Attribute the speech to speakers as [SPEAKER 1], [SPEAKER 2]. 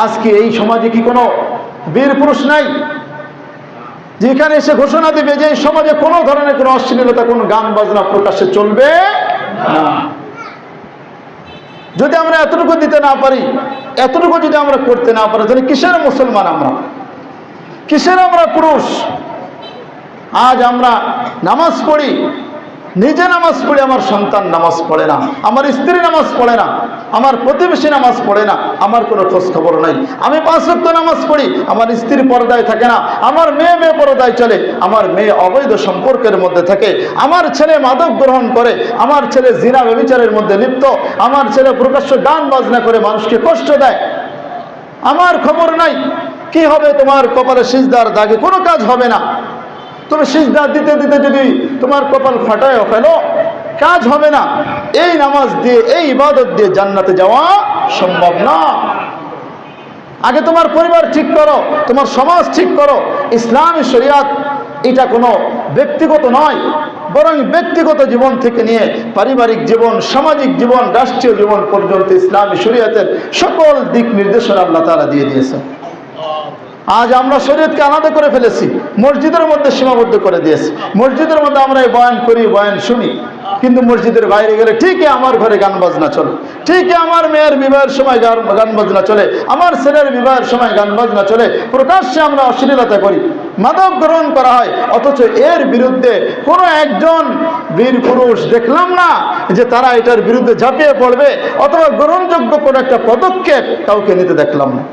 [SPEAKER 1] আজকে এই সমাজে কি কোনো বীর পুরুষ নাই যেখানে এসে ঘোষণা দিবে যে এই সমাজে কোনো ধরনের কোনো অশ্লীলতা, কোনো গান বাজনা প্রকাশ্যে চলবে না? যদি আমরা এতটুকু দিতে না পারি, এতটুকু যদি আমরা করতে না পারি, তাহলে কিসের মুসলমান আমরা, কিসের আমরা পুরুষ? আজ আমরা নামাজ পড়ি, নিজে নামাজ পড়ি, আমার সন্তান নামাজ পড়ে না, আমার স্ত্রী নামাজ পড়ে না, আমার প্রতিবেশী নামাজ পড়ে না, আমার কোনো খোঁজ খবর নাই। আমি 5 ওয়াক্ত নামাজ পড়ি, আমার স্ত্রী পর্দায় থাকে না, আমার মেয়ে পর্দায় চলে, আমার মেয়ে অবৈধ সম্পর্কের মধ্যে থাকে, আমার ছেলে মাদক গ্রহণ করে, আমার ছেলে জিনা ব্যভিচারের মধ্যে লিপ্ত, আমার ছেলে প্রকাশ্য গান বাজনা করে মানুষকে কষ্ট দেয়, আমার খবর নাই। কি হবে তোমার কপালে সিজদার দাগে? কোনো কাজ হবে না। তুমি সিজদা দিতে দিতে যদি তোমার কপাল ফাটায় ফেলো, কাজ হবে না। এই নামাজ দিয়ে, এই ইবাদত দিয়ে জান্নাতে যাওয়া সম্ভব না। আগে তোমার পরিবার ঠিক করো, তোমার সমাজ ঠিক করো। ইসলামী শরিয়াত এটা কোনো ব্যক্তিগত নয়, বরং ব্যক্তিগত জীবন থেকে নিয়ে পারিবারিক জীবন, সামাজিক জীবন, রাষ্ট্রীয় জীবন পর্যন্ত ইসলামী শরিয়াতের সকল দিক নির্দেশনা আল্লাহ তাআলা দিয়ে দিয়েছেন। আজ আমরা শরীয়তকে আলাদা করে ফেলেছি, মসজিদের মধ্যে সীমাবদ্ধ করে দিয়েছি। মসজিদের মধ্যে আমরা এই বয়ান করি, বয়ান শুনি, কিন্তু মসজিদের বাইরে গেলে ঠিকই আমার ঘরে গান বাজনা চলে, ঠিকই আমার মেয়ের বিবাহের সময় গান বাজনা চলে, আমার ছেলের বিবাহের সময় গান বাজনা চলে, প্রকাশ্যে আমরা অশ্লীলতা করি, মাদক গ্রহণ করা হয়। অথচ এর বিরুদ্ধে কোনো একজন বীর পুরুষ দেখলাম না যে তারা এটার বিরুদ্ধে ঝাঁপিয়ে পড়বে, অথবা গ্রহণযোগ্য কোনো একটা পদক্ষেপ কাউকে নিতে দেখলাম না।